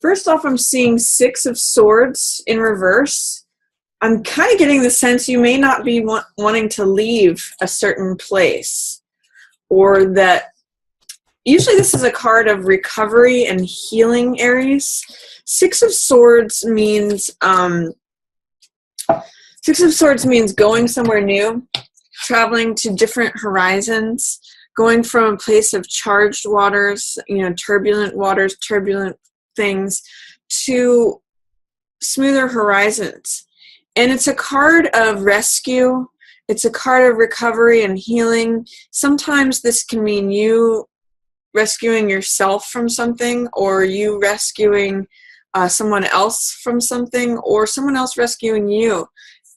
First off, I'm seeing Six of Swords in reverse. I'm kind of getting the sense you may not be wanting to leave a certain place, or that usually this is a card of recovery and healing, Aries. Six of Swords means going somewhere new, traveling to different horizons, going from a place of charged waters, turbulent things, to smoother horizons. And it's a card of rescue. It's a card of recovery and healing. Sometimes this can mean you rescuing yourself from something, or you rescuing someone else from something, or someone else rescuing you.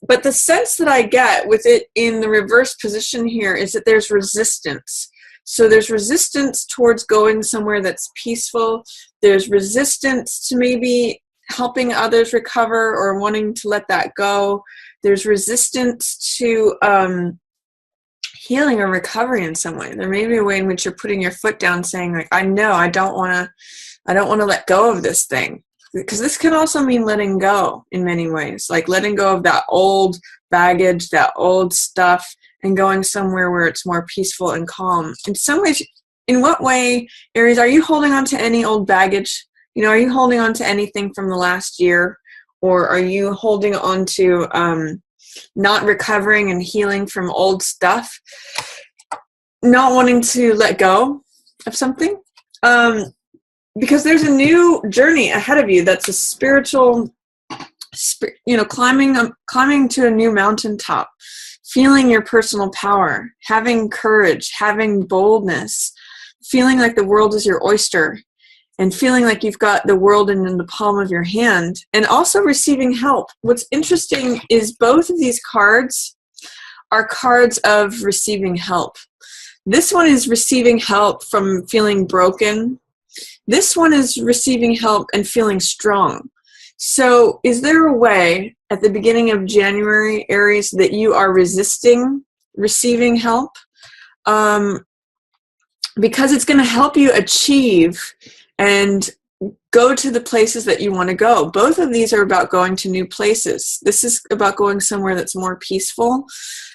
But the sense that I get with it in the reverse position here is that there's resistance. So there's resistance towards going somewhere that's peaceful. There's resistance to maybe helping others recover or wanting to let that go. There's resistance to healing or recovery in some way. There may be a way in which you're putting your foot down, saying, like, I know I don't want to let go of this thing. Because this can also mean letting go in many ways, like letting go of that old baggage, that old stuff, and going somewhere where it's more peaceful and calm. In some ways, in what way, Aries, are you holding on to any old baggage? Are you holding on to anything from the last year? Or are you holding on to not recovering and healing from old stuff? Not wanting to let go of something? Because there's a new journey ahead of you that's a spiritual, climbing to a new mountaintop, feeling your personal power, having courage, having boldness, feeling like the world is your oyster, and feeling like you've got the world in the palm of your hand, and also receiving help. What's interesting is both of these cards are cards of receiving help. This one is receiving help from feeling broken. This one is receiving help and feeling strong. So is there a way at the beginning of January, Aries, that you are resisting receiving help? Because it's going to help you achieve and go to the places that you want to go. Both of these are about going to new places. This is about going somewhere that's more peaceful.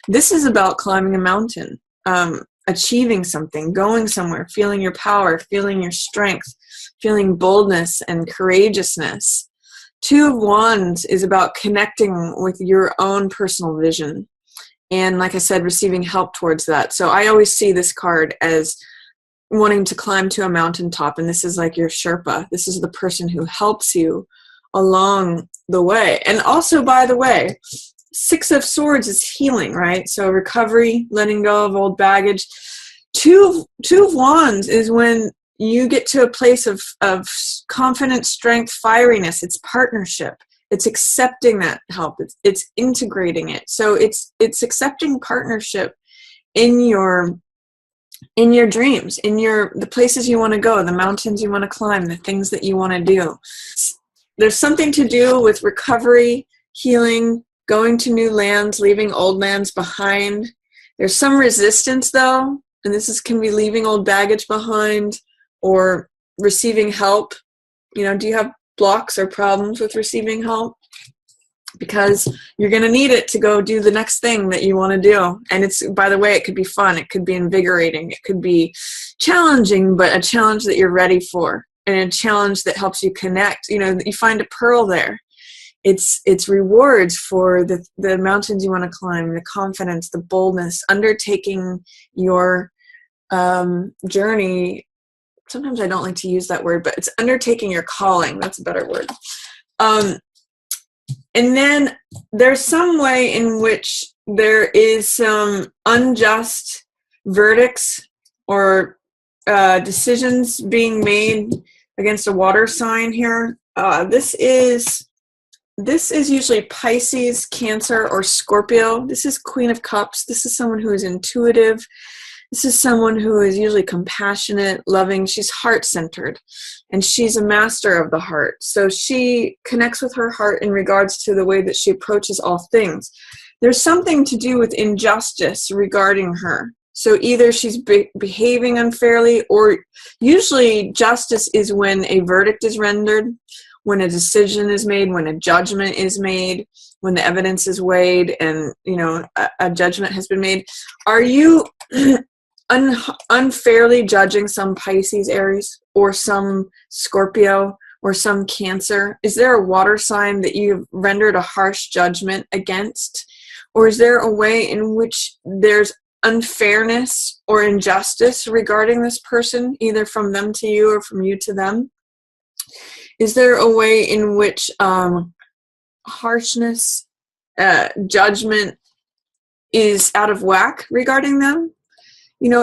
This is about climbing a mountain, achieving something, going somewhere, feeling your power, feeling your strength, feeling boldness and courageousness. Two of Wands is about connecting with your own personal vision. And like I said, receiving help towards that. So I always see this card as wanting to climb to a mountaintop, and this is like your Sherpa. This is the person who helps you along the way. And also, by the way, Six of Swords is healing, right? So recovery, letting go of old baggage. Two of Wands is when you get to a place of confidence, strength, fieriness. It's partnership. It's accepting that help. It's integrating it. So it's accepting partnership in your dreams, in the places you want to go, the mountains you want to climb, the things that you want to do. There's something to do with recovery, healing, going to new lands, leaving old lands behind. There's some resistance, though, and can be leaving old baggage behind or receiving help. Do you have blocks or problems with receiving help? Because you're going to need it to go do the next thing that you want to do. And by the way, it could be fun. It could be invigorating. It could be challenging, but a challenge that you're ready for, and a challenge that helps you connect. You find a pearl there. It's rewards for the mountains you want to climb, the confidence, the boldness, undertaking your journey. Sometimes I don't like to use that word, but it's undertaking your calling. That's a better word. And then there's some way in which there is some unjust verdicts or decisions being made against a water sign here. This is usually Pisces, Cancer, or Scorpio. This is Queen of Cups. This is someone who is intuitive. This is someone who is usually compassionate, loving. She's heart-centered, and she's a master of the heart. So she connects with her heart in regards to the way that she approaches all things. There's something to do with injustice regarding her. So either she's behaving unfairly, or usually justice is when a verdict is rendered, when a decision is made, when a judgment is made, when the evidence is weighed, and a judgment has been made. Are you unfairly judging some Pisces, Aries, or some Scorpio, or some Cancer? Is there a water sign that you've rendered a harsh judgment against? Or is there a way in which there's unfairness or injustice regarding this person, either from them to you or from you to them? Is there a way in which harshness, judgment is out of whack regarding them?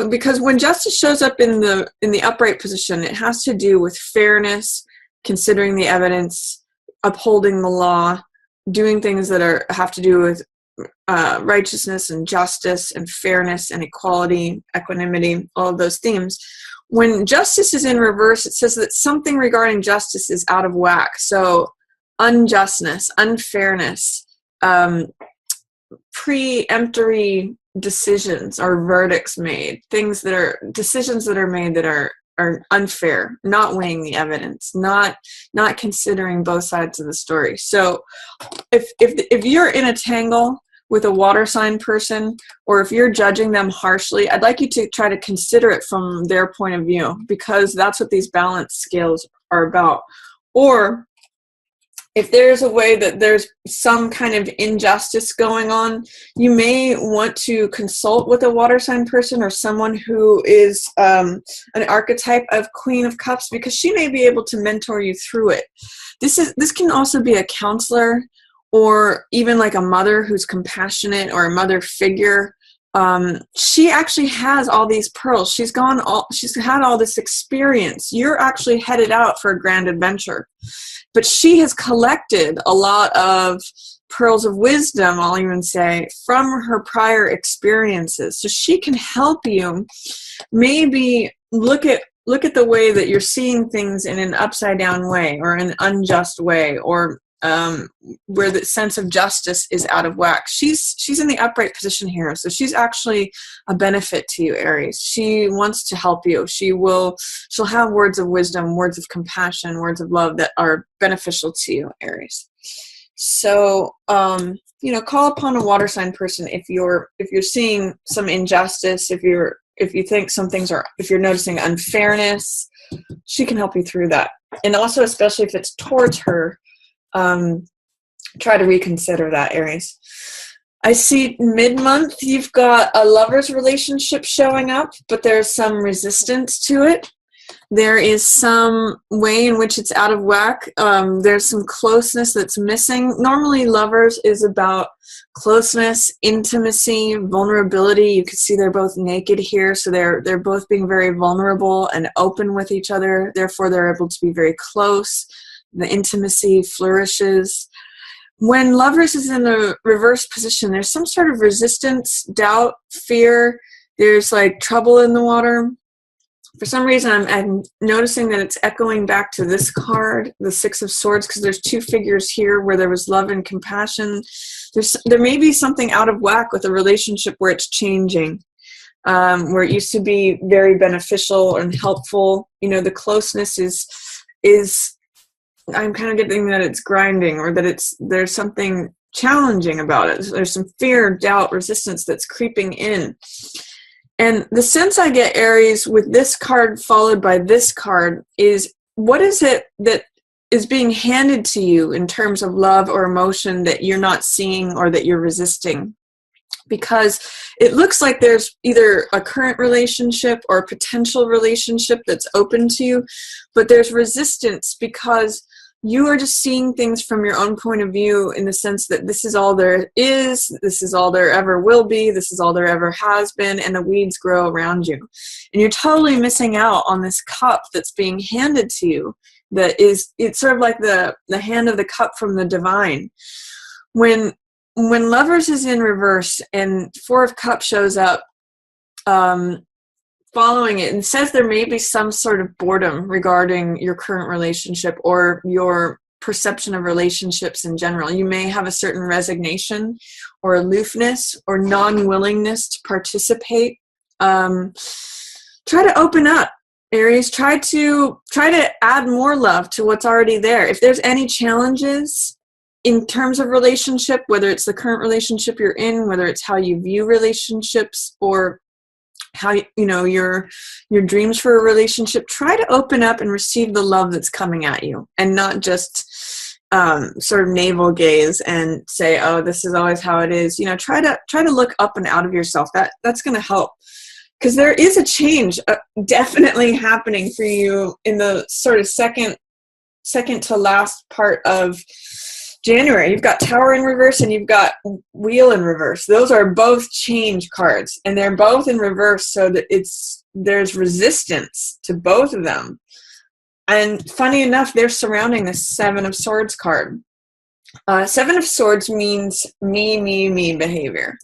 Because when justice shows up in the upright position, it has to do with fairness, considering the evidence, upholding the law, doing things that have to do with righteousness and justice and fairness and equality, equanimity, all of those themes. When justice is in reverse, it says that something regarding justice is out of whack. So unjustness, unfairness, preemptory decisions or verdicts made, decisions that are made that are unfair, not weighing the evidence, not considering both sides of the story. So if you're in a tangle with a water sign person, or if you're judging them harshly, I'd like you to try to consider it from their point of view, because that's what these balance scales are about. Or if there's a way that there's some kind of injustice going on, you may want to consult with a water sign person or someone who is an archetype of Queen of Cups, because she may be able to mentor you through it. This can also be a counselor, or even like a mother who's compassionate, or a mother figure. She actually has all these pearls. She's had all this experience. You're actually headed out for a grand adventure. But she has collected a lot of pearls of wisdom, I'll even say, from her prior experiences. So she can help you maybe look at the way that you're seeing things in an upside down way, or an unjust way, or where the sense of justice is out of whack. She's in the upright position here, so she's actually a benefit to you, Aries. She wants to help you. She'll have words of wisdom, words of compassion, words of love that are beneficial to you, Aries. So call upon a water sign person if you're seeing some injustice, if you think some things if you're noticing unfairness. She can help you through that. And also, especially if it's towards her, try to reconsider that, Aries. I see mid-month you've got a lover's relationship showing up, but there's some resistance to it. There is some way in which it's out of whack. There's some closeness that's missing. Normally, lovers is about closeness, intimacy, vulnerability. You can see they're both naked here, so they're both being very vulnerable and open with each other. Therefore, they're able to be very close. The intimacy flourishes. When lovers is in the reverse position, there's some sort of resistance, doubt, fear. There's like trouble in the water. For some reason, I'm noticing that it's echoing back to this card, the Six of Swords, because there's two figures here where there was love and compassion. There may be something out of whack with a relationship where it's changing, where it used to be very beneficial and helpful. The closeness is I'm kind of getting that it's grinding, or that there's something challenging about it. There's some fear, doubt, resistance that's creeping in. And the sense I get, Aries, with this card followed by this card is, what is it that is being handed to you in terms of love or emotion that you're not seeing or that you're resisting? Because it looks like there's either a current relationship or a potential relationship that's open to you, but there's resistance because you are just seeing things from your own point of view, in the sense that this is all there is, this is all there ever will be, this is all there ever has been, and the weeds grow around you. And you're totally missing out on this cup that's being handed to you. It's sort of like the hand of the cup from the divine. When lovers is in reverse and Four of Cups shows up, following it, and says there may be some sort of boredom regarding your current relationship or your perception of relationships in general. You may have a certain resignation or aloofness or non-willingness to participate Try to open up, Aries. Try to add more love to what's already there. If there's any challenges in terms of relationship, whether it's the current relationship you're in, whether it's how you view relationships, or how, you know, your dreams for a relationship, try to open up and receive the love that's coming at you, and not just sort of navel gaze and say, oh, this is always how it is. You know, try to look up and out of yourself. That's going to help, because there is a change definitely happening for you in the sort of second to last part of January. You've got Tower in reverse and you've got Wheel in reverse. Those are both change cards, and they're both in reverse, so that there's resistance to both of them. And funny enough, they're surrounding the Seven of Swords card. Seven of Swords means me behavior.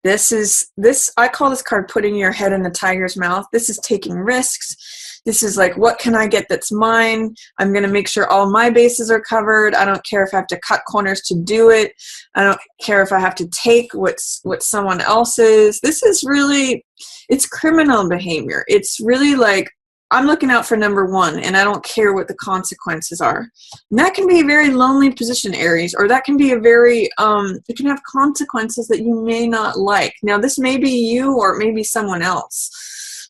I call this card putting your head in the tiger's mouth. This is taking risks. This is like, what can I get that's mine? I'm going to make sure all my bases are covered. I don't care if I have to cut corners to do it. I don't care if I have to take what's someone else's. This is really, it's criminal behavior. It's really like, I'm looking out for number one, and I don't care what the consequences are. And that can be a very lonely position, Aries, or that can be a very, it can have consequences that you may not like. Now, this may be you, or it may be someone else.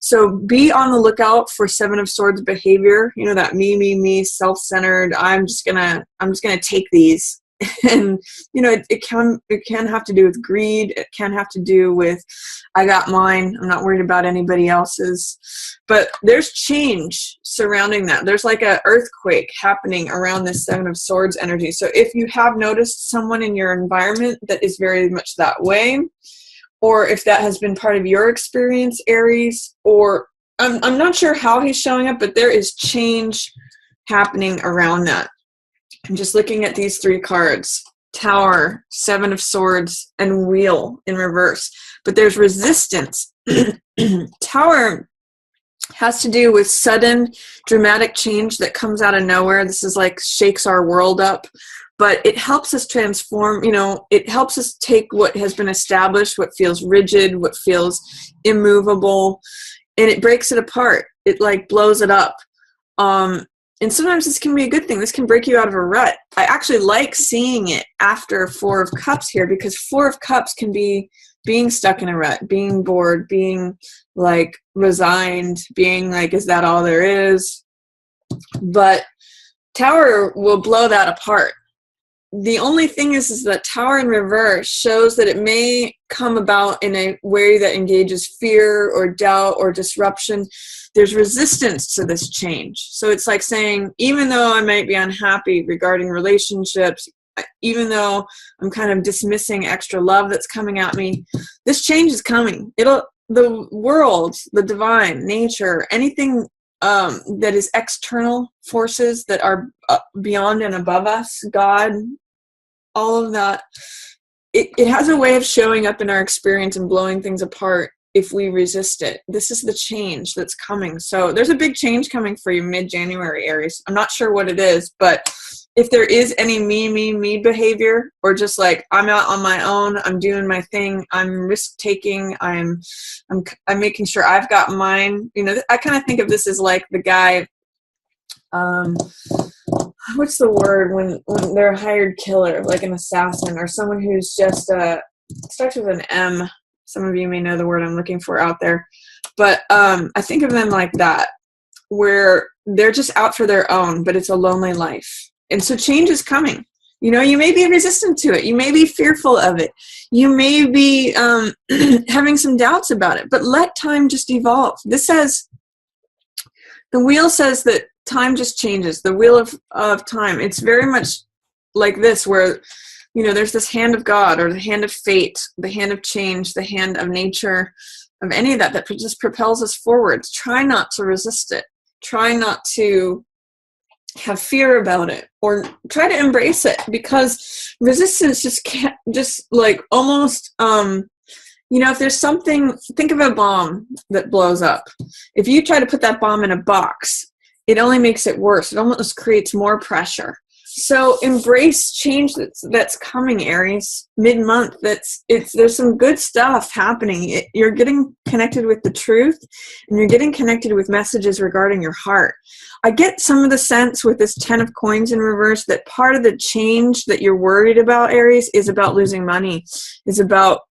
So be on the lookout for Seven of Swords behavior. You know, that me, self-centered. I'm just gonna take these. And you know, it can have to do with greed. It can have to do with, I got mine, I'm not worried about anybody else's. But there's change surrounding that. There's like an earthquake happening around this Seven of Swords energy. So if you have noticed someone in your environment that is very much that way, or if that has been part of your experience, Aries, or I'm not sure how he's showing up, but there is change happening around that. I'm just looking at these three cards: Tower, Seven of Swords, and Wheel in reverse. But there's resistance. Tower has to do with sudden, dramatic change that comes out of nowhere. This is like shakes our world up. But it helps us transform, you know, it helps us take what has been established, what feels rigid, what feels immovable, and it breaks it apart. It like blows it up. And sometimes this can be a good thing. This can break you out of a rut. I actually like seeing it after Four of Cups here, because Four of Cups can be being stuck in a rut, being bored, being like resigned, being like, is that all there is? But Tower will blow that apart. The only thing is that Tower in reverse shows that it may come about in a way that engages fear or doubt or disruption. There's resistance to this change. So it's like saying, even though I might be unhappy regarding relationships, even though I'm kind of dismissing extra love that's coming at me, this change is coming. The world, the divine, nature, anything that is external forces that are beyond and above us, God, all of that, it has a way of showing up in our experience and blowing things apart if we resist it. This is the change that's coming. So there's a big change coming for you mid-January, Aries. I'm not sure what it is, but if there is any me behavior, or just like, I'm out on my own, I'm doing my thing, I'm risk-taking, I'm making sure I've got mine. You know, I kind of think of this as like the guy, what's the word when they're a hired killer, like an assassin, or someone who's just starts with an M. Some of you may know the word I'm looking for out there, but I think of them like that, where they're just out for their own, but it's a lonely life. And so change is coming. You know, you may be resistant to it. You may be fearful of it. You may be having some doubts about it, but let time just evolve. This says, the wheel says that time just changes. The wheel of time. It's very much like this, where, you know, there's this hand of God, or the hand of fate, the hand of change, the hand of nature, of any of that just propels us forward. Try not to resist it. Try not to have fear about it, or try to embrace it, because resistance just can't, just like almost, you know, if there's something, think of a bomb that blows up. If you try to put that bomb in a box, it only makes it worse. It almost creates more pressure. So embrace change that's coming, Aries. Mid-month, there's some good stuff happening. You're getting connected with the truth, and you're getting connected with messages regarding your heart. I get some of the sense with this 10 of coins in reverse that part of the change that you're worried about, Aries, is about losing money, is about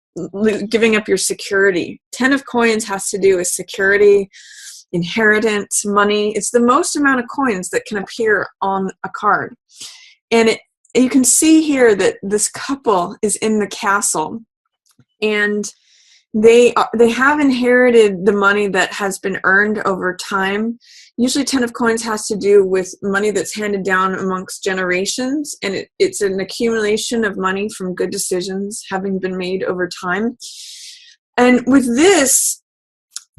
giving up your security. 10 of coins has to do with security, inheritance, money. It's the most amount of coins that can appear on a card. And you can see here that this couple is in the castle, and they have inherited the money that has been earned over time. Usually 10 of coins has to do with money that's handed down amongst generations, and it's an accumulation of money from good decisions having been made over time. And with this,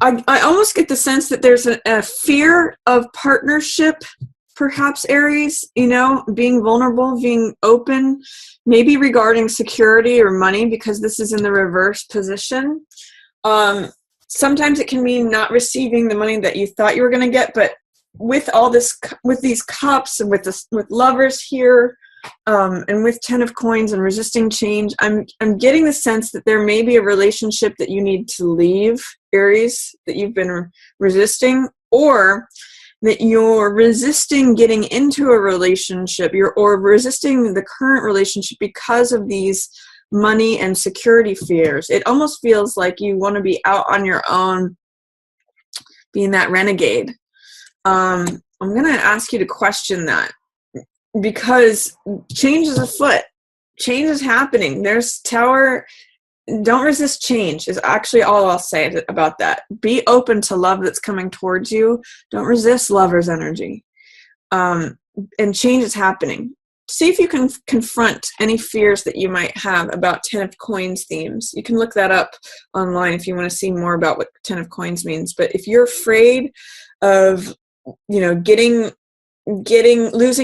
I almost get the sense that there's a fear of partnership, perhaps, Aries, being vulnerable, being open, maybe regarding security or money, because this is in the reverse position. Sometimes it can mean not receiving the money that you thought you were going to get, but with all this, with these cups and with lovers here, and with 10 of coins and resisting change, I'm getting the sense that there may be a relationship that you need to leave, Aries, that you've been resisting, or that you're resisting getting into a relationship, or resisting the current relationship because of these money and security fears. It almost feels like you want to be out on your own, being that renegade. I'm going to ask you to question that, because change is afoot. Change is happening. There's Tower. Don't resist change is actually all I'll say about that. Be open to love that's coming towards you. Don't resist lover's energy. And change is happening. See if you can confront any fears that you might have about 10 of coins themes. You can look that up online if you want to see more about what 10 of coins means. But if you're afraid of, losing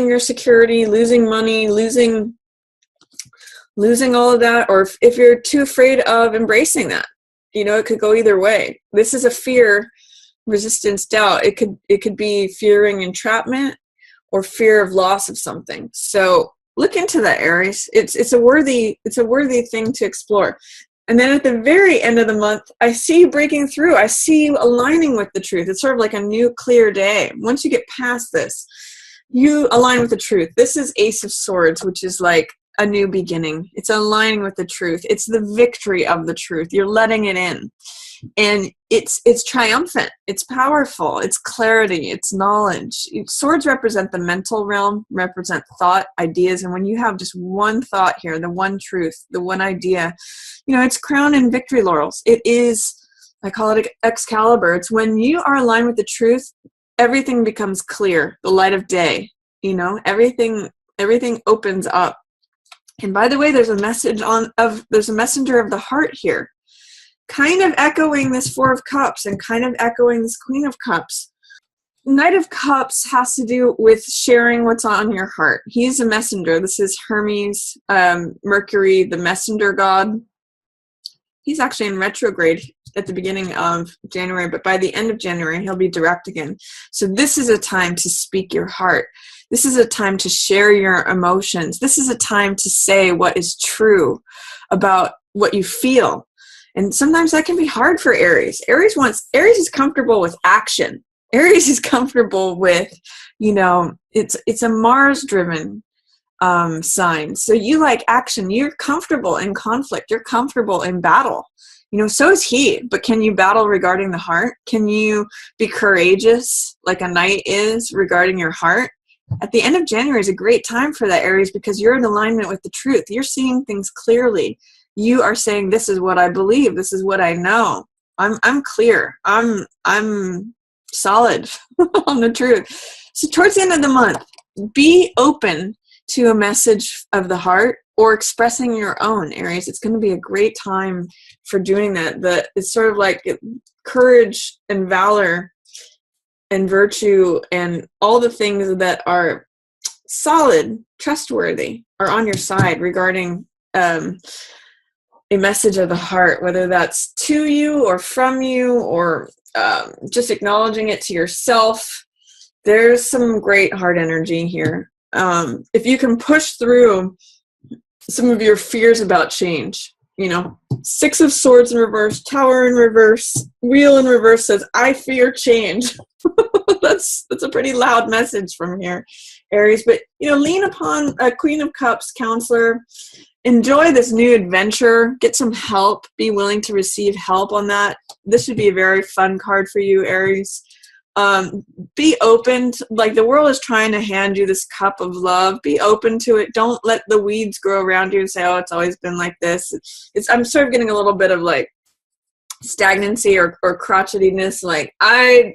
your security, losing money, losing all of that, or if you're too afraid of embracing that, it could go either way. This is a fear, resistance, doubt. It could be fearing entrapment or fear of loss of something. So look into that, Aries. It's a worthy thing to explore. And then at the very end of the month, I see you breaking through. I see you aligning with the truth. It's sort of like a new clear day. Once you get past this, you align with the truth. This is Ace of Swords, which is like a new beginning. It's aligning with the truth. It's the victory of the truth. You're letting it in. And it's triumphant. It's powerful. It's clarity. It's knowledge. Swords represent the mental realm, represent thought, ideas. And when you have just one thought here, the one truth, the one idea, it's crowned in victory laurels. It is, I call it Excalibur. It's when you are aligned with the truth, everything becomes clear, the light of day. Everything opens up. And by the way, there's a messenger of the heart here, kind of echoing this Four of Cups and kind of echoing this Queen of Cups. Knight of Cups has to do with sharing what's on your heart. He's a messenger. This is Hermes, Mercury, the messenger god. He's actually in retrograde at the beginning of January, but by the end of January, he'll be direct again. So this is a time to speak your heart. This is a time to share your emotions. This is a time to say what is true about what you feel. And sometimes that can be hard for Aries. Aries is comfortable with action. Aries is comfortable with, it's a Mars-driven sign. So you like action. You're comfortable in conflict. You're comfortable in battle. So is he. But can you battle regarding the heart? Can you be courageous like a knight is regarding your heart? At the end of January is a great time for that, Aries, because you're in alignment with the truth. You're seeing things clearly. You are saying, this is what I believe. This is what I know. I'm clear. I'm solid on the truth. So towards the end of the month, be open to a message of the heart or expressing your own, Aries. It's going to be a great time for doing that. It's sort of like courage and valor and virtue and all the things that are solid, trustworthy, are on your side regarding a message of the heart, whether that's to you or from you or just acknowledging it to yourself. There's some great heart energy here. if you can push through some of your fears about change, you know, Six of Swords in reverse, Tower in reverse, Wheel in reverse says, I fear change. That's a pretty loud message from here, Aries. But, you know, lean upon a Queen of Cups counselor. Enjoy this new adventure. Get some help. Be willing to receive help on that. This should be a very fun card for you, Aries. Be open to, like, the world is trying to hand you this cup of love. Be open to it. Don't let the weeds grow around you and say, oh, it's always been like this. I'm sort of getting a little bit of like stagnancy or crotchetiness. Like,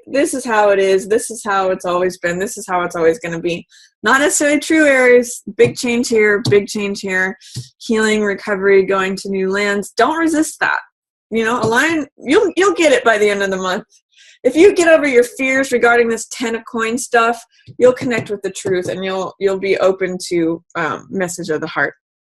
this is how it is. This is how it's always been. This is how it's always going to be. Not necessarily true, Aries. Big change here, big change here. Healing, recovery, going to new lands. Don't resist that. You know, align. You'll get it by the end of the month. If you get over your fears regarding this 10 of coin stuff, you'll connect with the truth, and you'll be open to message of the heart.